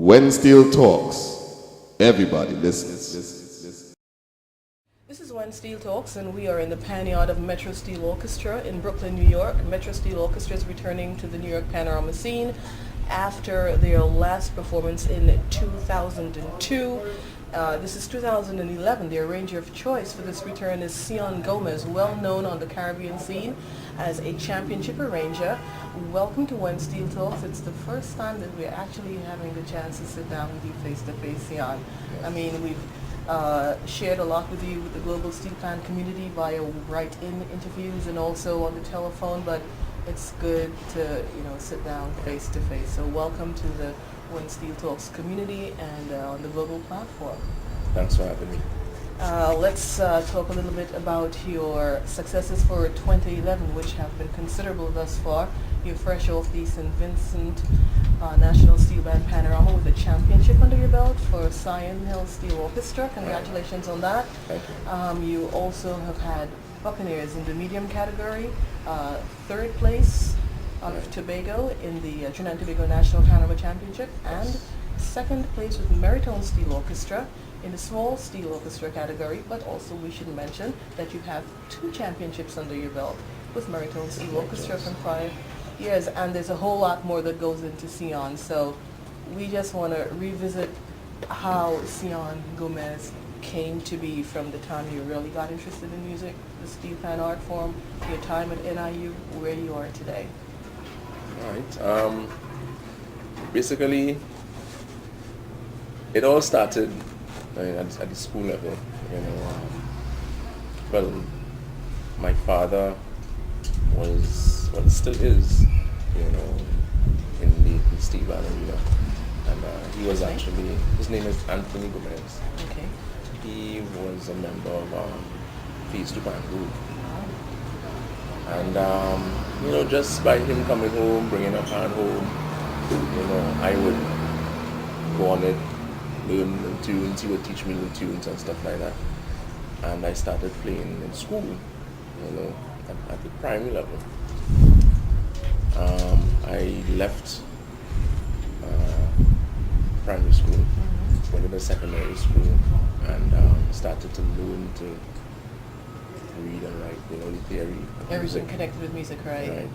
When Steel talks, everybody listens. This is When Steel Talks, and we are in the Panyard of Metro Steel Orchestra in Brooklyn, New York. Metro Steel Orchestra is returning to the New York Panorama scene after their last performance in 2002. This is 2011. The arranger of choice for this return is Ceon Gomez, well known on the Caribbean scene as a championship arranger. Welcome to When Steel Talks. It's the first time that we're actually having the chance to sit down with you face to face, Ceon. I mean, we've shared a lot with you with the global steel plant community via write-in interviews and also on the telephone, but it's good to sit down face to face. So welcome to the When Steel Talks community and on the global platform. Thanks for having me. Let's talk a little bit about your successes for 2011, which have been considerable thus far. You're fresh off the St. Vincent National Steel Band Panorama with a championship under your belt for Seion Hill Steel Orchestra. Congratulations on that. Thank you. You also have had Buccaneers in the medium category, third place out of Tobago in the Trinidad and Tobago National Panorama Championship, and second place with Maritone Steel Orchestra in the small steel orchestra category. But also we should mention that you have two championships under your belt with Maritone Steel Orchestra from 5 years, and there's a whole lot more that goes into Ceon. So we just want to revisit how Ceon Gomez came to be from the time you really got interested in music, the steel pan art form, your time at NIU, where you are today. All right. Basically, it all started at the school level. Well, my father still is, in the steel band arena, and he was actually, his name is Anthony Gomez. Okay. He was a member of Phase 2 band group. And just by him coming home, bringing a pan home, I would go on it, learn the tunes. He would teach me the tunes and stuff like that. And I started playing in school, at the primary level. I left primary school, went to secondary school, and started to learn to read and write, the theory of Everything music. connected with music, right? Right.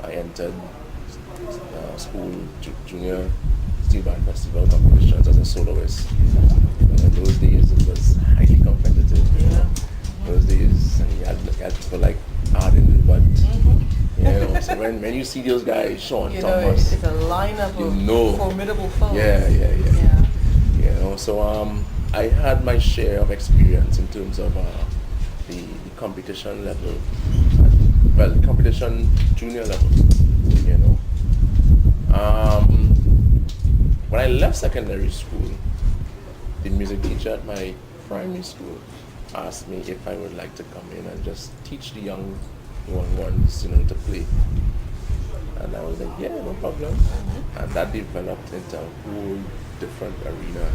I entered school junior steel band festival competitions as a soloist. In those days, it was highly competitive. Those days, and you had people like Arden, but so when you see those guys, Sean, Thomas, it's a lineup of formidable folks. Yeah. So I had my share of experience in terms of the competition level, competition junior level, When I left secondary school, the music teacher at my primary school asked me if I would like to come in and just teach the young ones, to play. And I was like, yeah, no problem. And that developed into a whole different arena,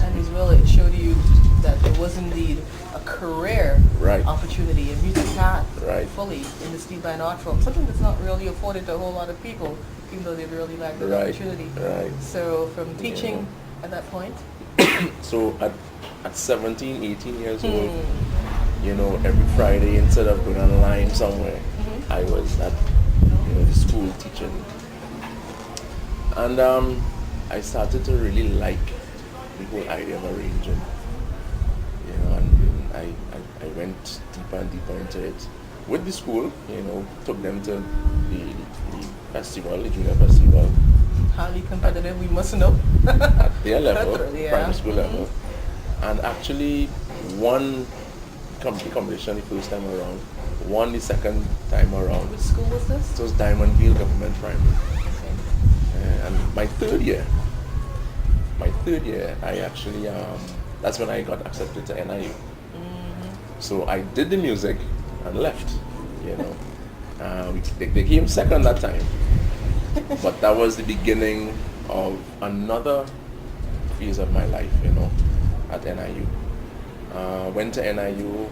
And as well, it showed you that there was indeed a career opportunity, a music path fully in the steel band art form, something that's not really afforded to a whole lot of people, even though they'd really like the opportunity. Right. So from teaching at that point? So at 17, 18 years old, every Friday, instead of going online somewhere, I was at the school teaching. And I started to really like the whole idea of arranging. And I went deeper and deeper into it. With the school, took them to the festival, the junior festival. Highly competitive, we must know. At their level, primary school level. And actually won the competition the first time around, won the second time around. Which school was this? It was Diamondville Government Primary. Okay. And my third year, I actually, that's when I got accepted to NIU. So I did the music and left, They came second that time. But that was the beginning of another phase of my life, at NIU. Went to NIU,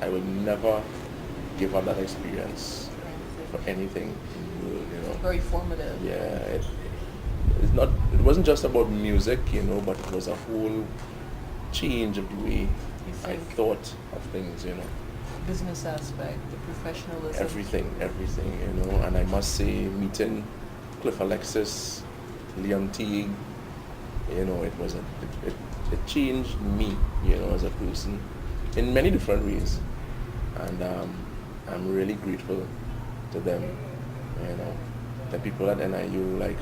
I would never give up that experience for anything in the very formative. Yeah, it wasn't just about music, but it was a whole change of the way I think? thought of things, Business aspect, the professionalism. everything, and I must say, meeting Cliff Alexis, Leon Teague, it changed me, as a person in many different ways, and I'm really grateful to them, the people at NIU, like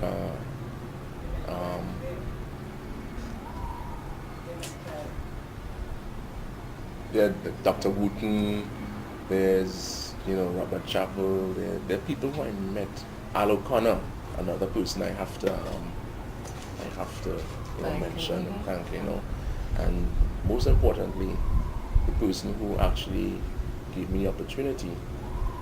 there, Dr. Wooten, there's Robert Chappell, there are people who I met. Al O'Connor, another person I have to mention and thank, and most importantly, the person who actually gave me opportunity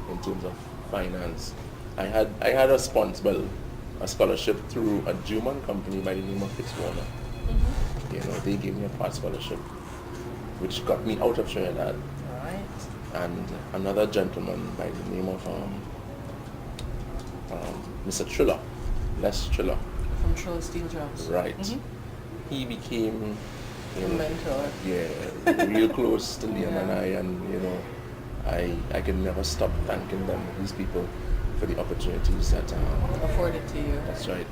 in terms of finance. I had a scholarship through a German company by the name of Fitzwarner. They gave me a part scholarship, which got me out of Trinidad. Right. And another gentleman by the name of Mr. Triller, Les Triller. From Triller Steel Jobs. Right. He became mentor. Yeah, real close to Liam and I can never stop thanking them, these people, for the opportunities that afforded to you. That's right.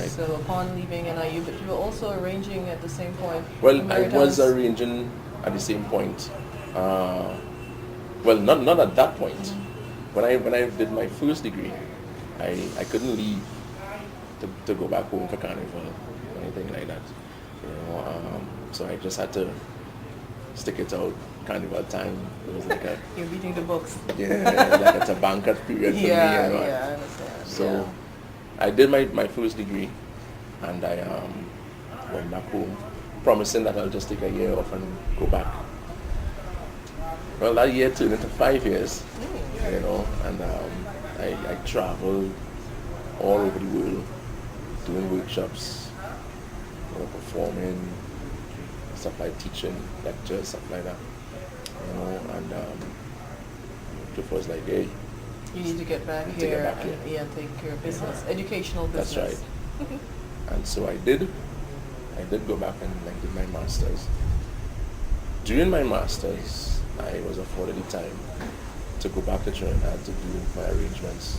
So upon leaving NIU, but you were also arranging at the same point. Well, I was arranging at the same point. Well, not at that point. When I did my first degree, I couldn't leave to go back home for carnival or anything like that. So I just had to stick it out. Carnival time, it was like you're reading the books. Yeah, like it's a banquet period for me. I understand. So I did my first degree, and I went back home, promising that I'll just take a year off and go back. Well, that year turned into 5 years, and I traveled all over the world, doing workshops, performing, stuff like teaching, lectures, stuff like that. And Cliff was like, hey, you need to get back here and take care of business, educational business. That's right. And so I did go back and did my master's. During my master's, I was afforded the time to go back to Trinidad to do my arrangements.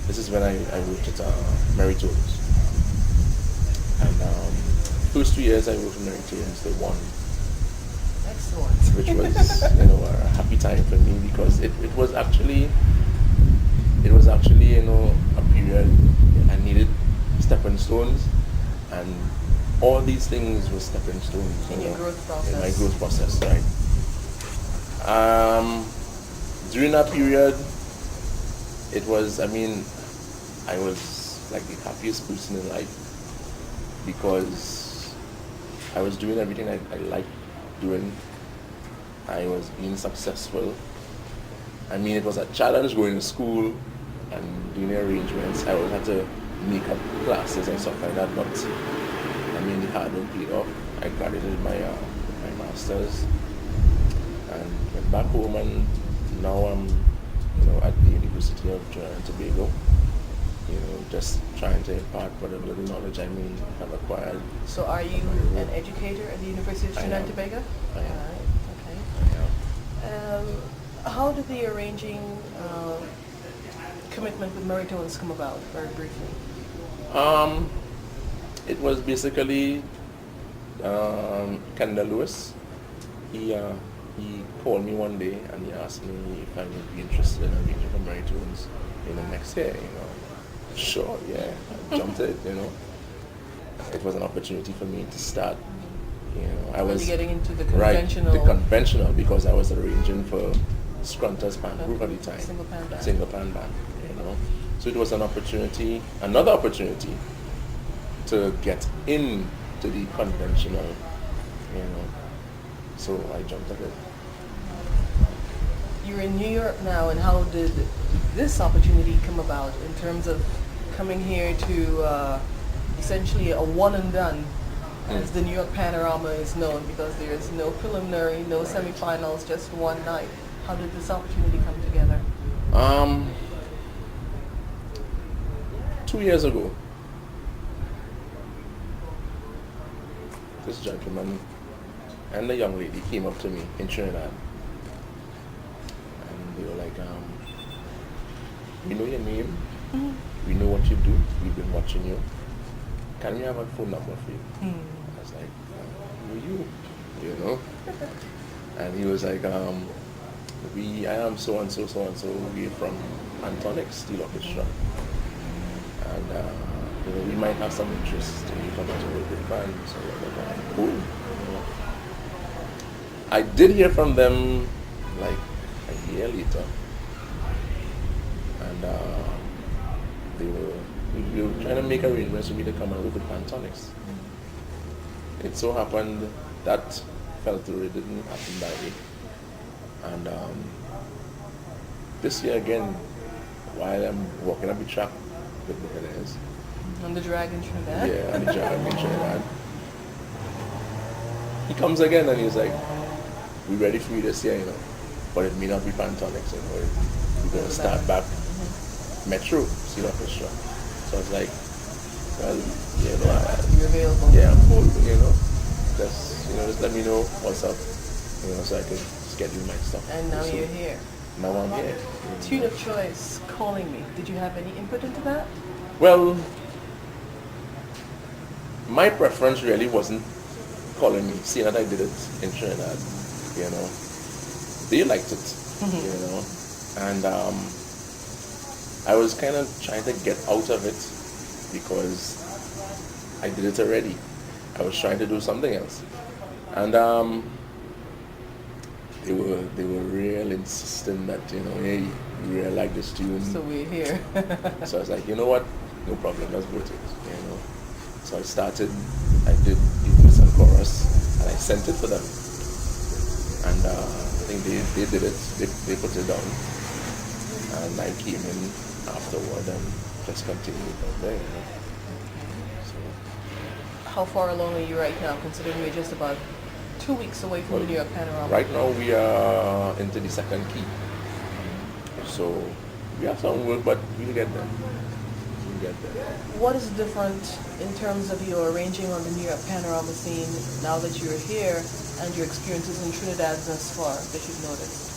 This is when I worked at Mary Tones. And first 2 years I worked for Mary Tones, they won. Excellent. Which was, a happy time for me because it was actually, a period I needed stepping stones, and all these things were stepping stones. In your growth process. In my growth process, right. During that period, it was, I was like the happiest person in life because I was doing everything I liked doing. I was being successful. It was a challenge going to school and doing arrangements. I always had to make up classes and stuff like that, but the hard work paid off. I graduated my master's and went back home, and now I'm at the University of Trinidad and Tobago, just trying to impart whatever little knowledge I may have acquired. So are you an educator at the University of Trinidad and Tobago? I am. Okay. I am. How did the arranging commitment with Mary Tones come about, very briefly? It was basically Kendall Lewis. He called me one day and he asked me if I would be interested in arranging for Mary Tones next year. Sure, yeah. I jumped it. It was an opportunity for me to start. I was getting into the conventional. Right, the conventional, because I was arranging for Scrunter's band group at the time. Single pan band. So it was another opportunity to get into the conventional. So I jumped at it. You're in New York now, and how did this opportunity come about in terms of coming here to essentially a one and done, as the New York Panorama is known, because there's no preliminary, no semifinals, just one night. How did this opportunity come together? 2 years ago, this gentleman and the young lady came up to me in Trinidad, and they were like, "We know your name. We know what you do. We've been watching you. Can we have a phone number for you?" I was like, "Who are you?" You know. And he was like, I am so and so, so and so. We're from Antonic Steel Orchestra, and we might have some interest in you coming to work with the band." So I was like, "Cool." You know. I did hear from them like a year later, and we were trying to make arrangements for me to come and work with Pantonics. It so happened that fell through. It didn't happen that way. And this year again, while I'm walking up the track with the Pillars, On the drag in Trinidad? yeah, on the job in Trinidad, he comes again and he's like, "We're ready for you this year, you know, but it may not be Pantonics, you know. We're going to start back Metro Steel Orchestra." So I was like, "Well, you know, You're available. yeah, I'm cool, you know. Just let me know what's up, you know, so I can schedule my stuff." And now So you're here. now I'm here. Tune of choice, Calling Me. Did you have any input into that? Well, my preference really wasn't Calling Me, seeing that I did it in Trinidad, you know. They liked it, you know, and I was kind of trying to get out of it because I did it already. I was trying to do something else, and they were real insistent that, you know, "Hey, we really like this tune." So we're here. So I was like, "You know what? No problem. Let's go to it." You know. So I started. I did the and chorus, and I sent it to them. And I think they did it. They put it down, and I came in afterward and just continued from there. You know. So How far along are you right now, considering we're just about 2 weeks away from the New York Panorama? right now we are into the second key. So we have some work, but we'll get there. What is different in terms of your arranging on the New York Panorama scene now that you're here and your experiences in Trinidad thus far that you've noticed?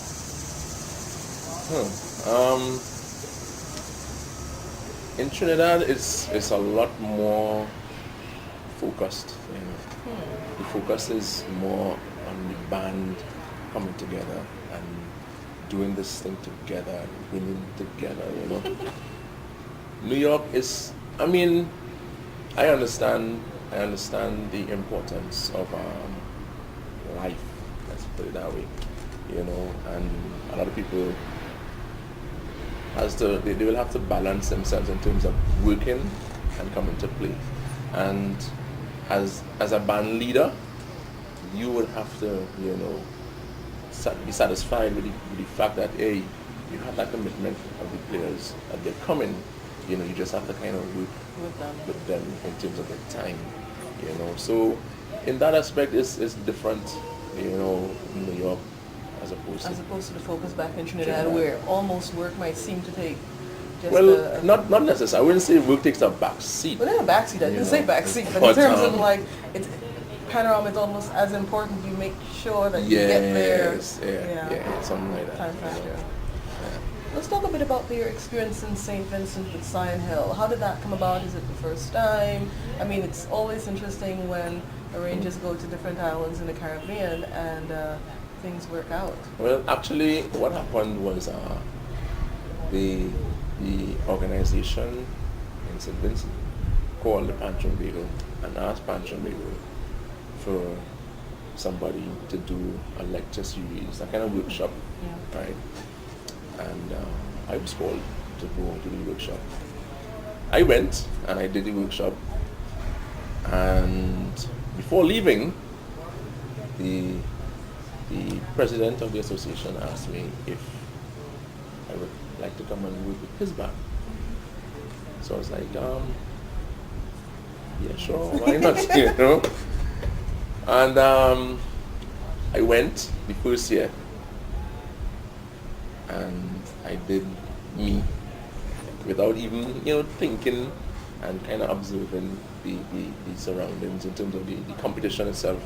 In Trinidad, it's a lot more focused. You know. The focus is more on the band coming together and doing this thing together, and winning together. You know. New York is. I mean, I understand the importance of life. Let's put it that way. You know, and a lot of people they will have to balance themselves in terms of working and coming to play. And as a band leader, you would have to, you know, be satisfied with the fact that, hey, you have that commitment of the players that they're coming. You know, you just have to kind of work with them in terms of the time. You know, so in that aspect, it's different. You know, in New York. As opposed to the focus back in Trinidad, where almost work might seem to take just not necessarily. I wouldn't say work takes a back seat. Well, not a back seat. I didn't say back seat, but in terms of like, it's Panorama is almost as important. You make sure that you get there. Yeah, something like that. Time factor. Yeah. Let's talk a bit about your experience in St. Vincent with Seion Hill. How did that come about? Is it the first time? I mean, it's always interesting when arrangers go to different islands in the Caribbean and things work out. Well, actually, what happened was the organization in St. Vincent called the Pantron Bagel and asked Pantron Bagel for somebody to do a lecture series, a kind of workshop, right? And I was called to go to the workshop. I went and I did the workshop, and before leaving, the president of the association asked me if I would like to come and work with his band. So I was like, yeah, sure, why not? You know. And I went the first year, and I did me. without even, thinking and kind of observing the surroundings in terms of the competition itself,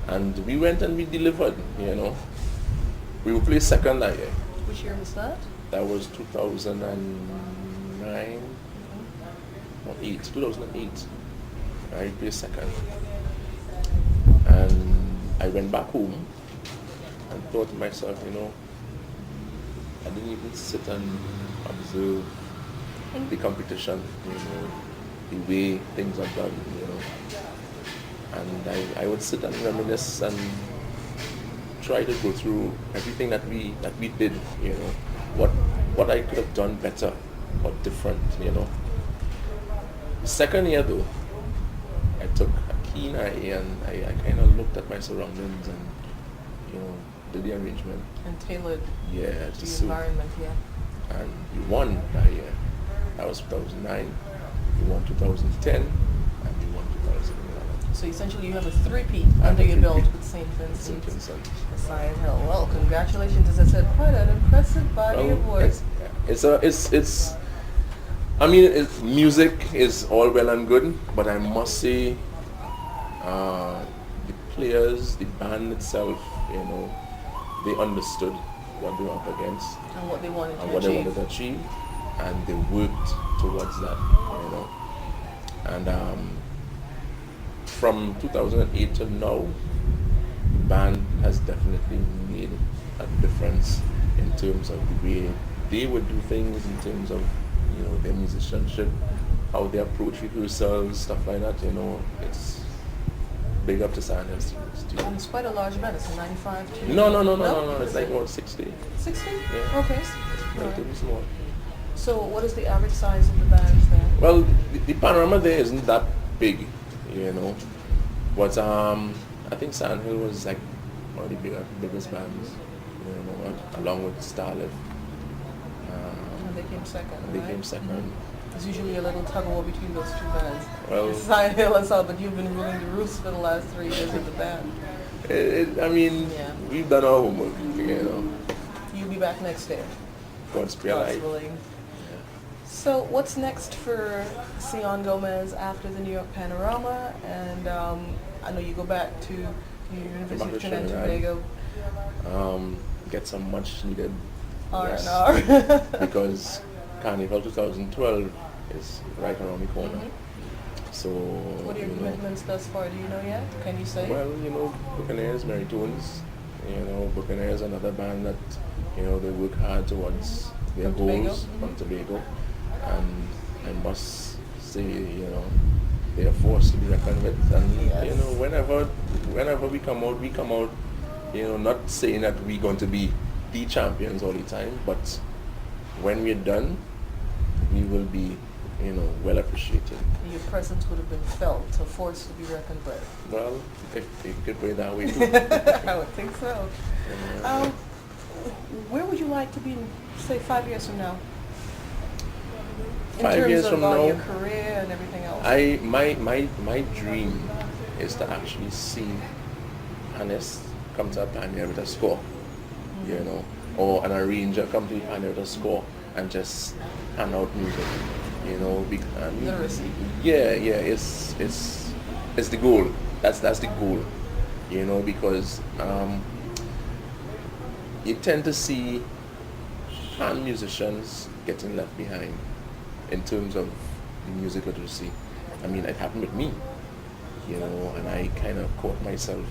And we went and we delivered, We were placed second that year. Which year was that? That was 2009 or 2008. I placed second. And I went back home and thought to myself, I didn't even sit and observe the competition, the way things are done, And I would sit and reminisce and try to go through everything that we did, what I could have done better or different, The second year though, I took a keen eye and I kind of looked at my surroundings and, did the arrangement. And tailored to the suit. environment, yeah. And we won that year. That was 2009. We won 2010 and we won 2011. So essentially you have a three-peat under your belt with St. Vincent. Seion Hill. Well, congratulations. As I said, quite an impressive body of work. Music is all well and good, but I must say, the players, the band itself, they understood what they were up against And what they wanted and to what achieve. they wanted to achieve, and they worked towards that, And from 2008 to now, the band has definitely made a difference in terms of the way they would do things, in terms of their musicianship, how they approach rehearsals, stuff like that. It's big up to Seion Hill students. And it's quite a large band. It's a 95 to... No. It's like about 60. 60? Yeah. Okay. Relatively small. So what is the average size of the bands then? Well, the panorama there isn't that big, But I think Seion Hill was like one of the biggest bands, along with Starlift. And they came second, They right? came second. There's usually a little tug-of-war between those two bands. Well- Seion Hill and so, but you've been ruling the roost for the last 3 years of the band. Yeah. We've done our homework, You'll be back next year. God's be alive. willing. So what's next for Ceon Gomez after the New York Panorama? And I know you go back to the University of Trinidad and Tobago. Get some much needed rest. R&R. Because Carnival 2012 is right around the corner. So What are your commitments thus far? Do you know yet? Can you say? Well, Buccaneers, Meritones, Buccaneers, another band that, they work hard towards their From Tobago? goals from Tobago. And I must say, they are forced to be reckoned with. And, Yes. whenever we come out, not saying that we're going to be the champions all the time, but when we're done, we will be, well appreciated. Your presence would have been felt, so forced to be reckoned with. Well, if you could put it that way too. I would think so. Where would you like to be in, say, 5 years from now? In 5 terms years of from now, your career and everything else. My dream is to actually see Hannes come to a Pioneer with a score, or an arranger come to a Pioneer with a score and just hand out music, Literacy. It's the goal. That's the goal, because you tend to see hand musicians getting left behind in terms of the music literacy. It happened with me, and I kind of caught myself.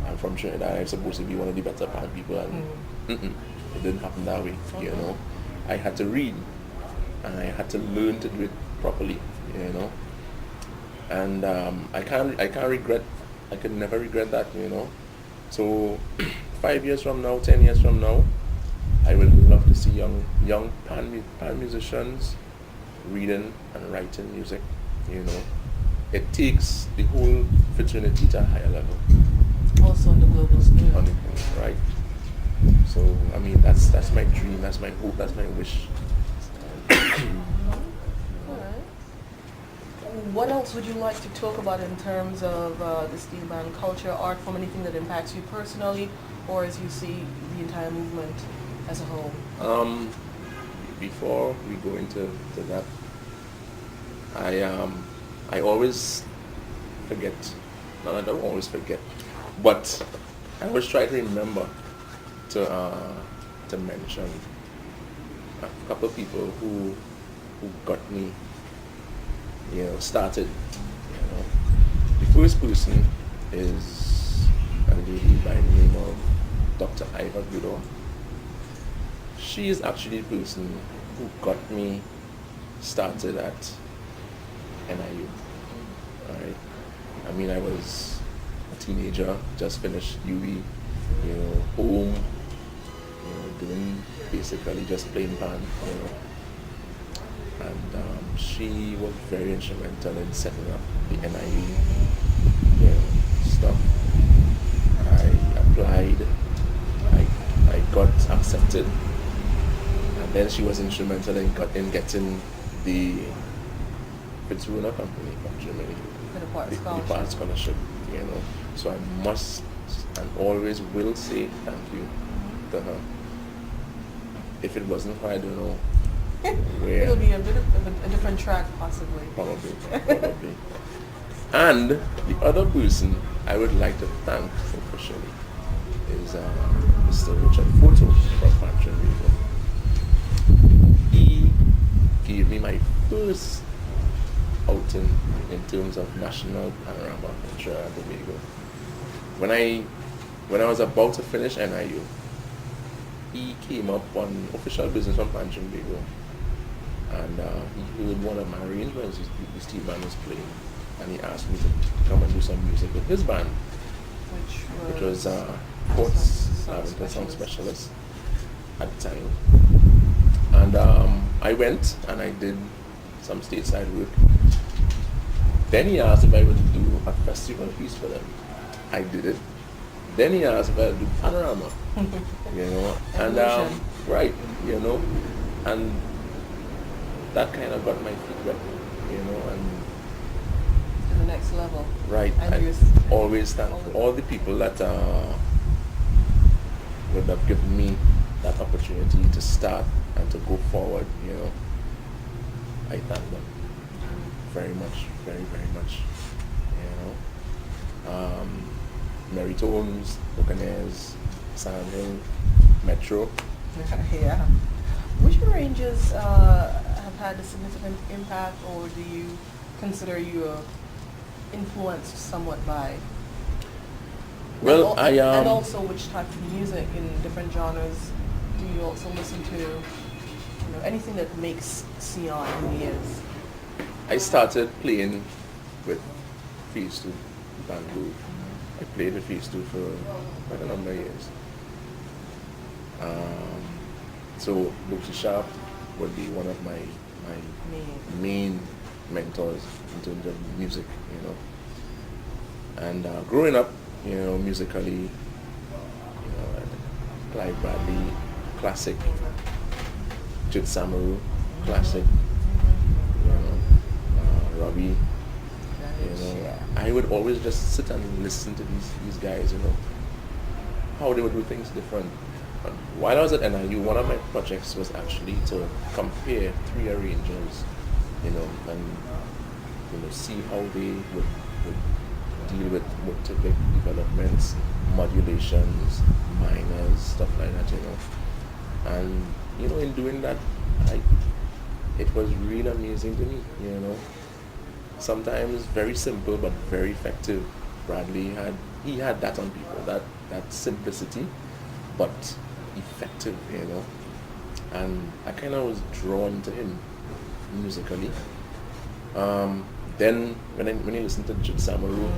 I'm from Trinidad. I'm supposed to be one of the better pan people, and it didn't happen that way. I had to read, and I had to learn to do it properly. And I can't regret. I could never regret that. So 5 years from now, 10 years from now, I would love to see young pan musicians reading and writing music. It takes the whole fraternity to a higher level. Also on the global scale. Right. So that's my dream. That's my hope. That's my wish. Alright. What else would you like to talk about in terms of the steel band culture, art form, anything that impacts you personally, or as you see the entire movement as a whole? before we go into that, I always forget. No, I don't always forget, but I always try to remember to mention a couple of people who got me, started. The first person is a lady by the name of Dr. Iva Gudo. She is actually the person who got me started at NIU. Alright. I mean, I was a teenager, just finished UE, home, doing basically just playing band, And she was very instrumental in setting up the NIU, stuff. I applied, I got accepted, and then she was instrumental in getting the Fitzruna company from Germany, the part scholarship, So I must and always will say thank you to her. If it wasn't for her, I don't know where. It'll be a bit of a different track, possibly. Probably. And the other person I would like to thank officially is Mr. Richard Photo from Pantry River. He gave me my first outing in terms of national panorama in Trinidad and Tobago. When I was about to finish NIU, he came up on official business from Pantry River, and he heard one of my arrangements the Steve band was playing, and he asked me to come and do some music with his band, which was Courts Lavender Sound Specialist at the time. And I went and I did some stateside work. Then he asked if I would do a festival piece for them. I did it. Then he asked if I would do Panorama, and right, and that kind of got my feet wet, and to the next level. Right. I always thank all the people that would have given me that opportunity to start and to go forward, I thank them very much, very, very much, Mary Tones, Buccaneers, San Hill, Metro. Yeah. Which ranges have had a significant impact, or do you consider you influenced somewhat by? Well, and also which type of music in different genres do you also listen to? Anything that makes Ceon who he is. I started playing with Phase 2 bamboo. I played with Phase 2 for quite a number of years. So Lucy Sharp would be one of my main mentors in terms of music, And growing up, musically, Clive Bradley, classic, Jit Samaru, classic, Robbie, I would always just sit and listen to these guys, how they would do things different. And while I was at NIU, one of my projects was actually to compare three arrangers, and see how they would deal with motivic developments, modulations, minors, stuff like that, And in doing that, it was really amazing to me, Sometimes very simple but very effective. Bradley had that on people, that simplicity, but effective, And I kind of was drawn to him musically. Then when you listen to Jit Samaru,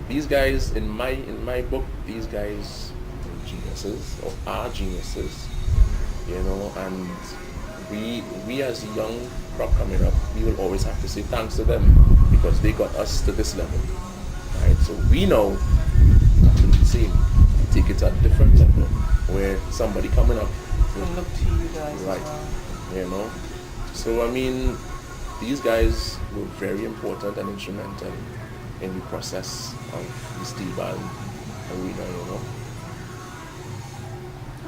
these guys in my book, these guys are geniuses or are geniuses, and we as a young crop coming up, we will always have to say thanks to them because they got us to this level, right? So we know to do the same, take it to a different level where somebody coming up will look to you guys, right? As well. So these guys were very important and instrumental in the process of the steel band arena,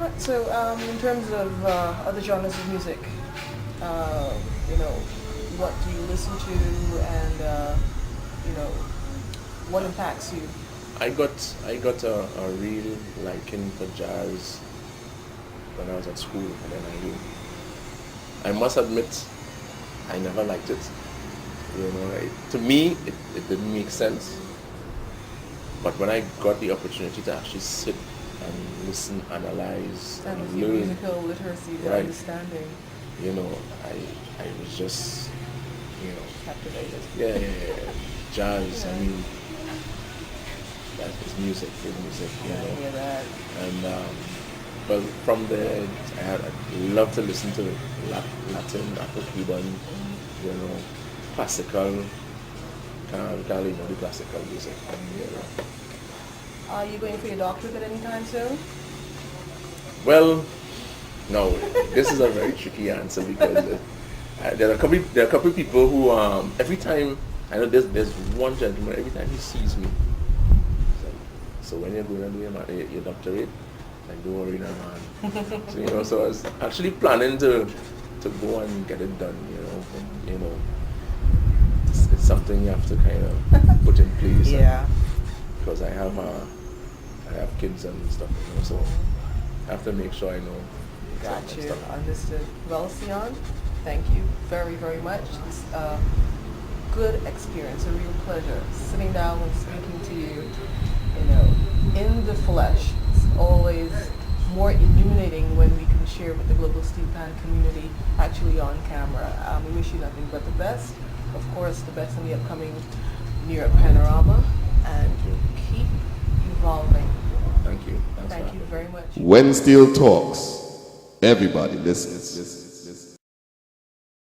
Right, so in terms of other genres of music, you know, what do you listen to, and you know, what impacts you? I got a real liking for jazz when I was at school, and then I must admit I never liked it. You know, to me it didn't make sense. But when I got the opportunity to actually sit and listen, analyze, And and with your learn, musical literacy, the Right. understanding, you know, I was just, you know, captivated. yeah. Jazz. Yeah. I mean, that is music, good music, you I know. hear that. And but from there, I love to listen to Latin, Afro-Cuban, you know, classical. Can't leave out the classical music, you know. Are you going for your doctorate at any time soon? Well, no, this is a very tricky answer because there are a couple of people who every time I know there's one gentleman every time he sees me, he's like, so when you're going to do your doctorate, like don't worry, now, man. So you know, so I was actually planning to go and get it done, you know. But, you know, it's something you have to kind of put in place. Yeah. Because I have kids and stuff, you know, so I have to make sure I know. Got exactly you. stuff. Understood. Well, Ceon, thank you very, very much. It's a good experience, a real pleasure sitting down and speaking to you, you know, in the flesh. It's always more illuminating when we can share with the global steel pan community actually on camera. We wish you nothing but the best. Of course, the best in the upcoming New York Panorama, and keep evolving. Thank you. Thanks for Thank you having me. very much. When Steel talks, everybody listens.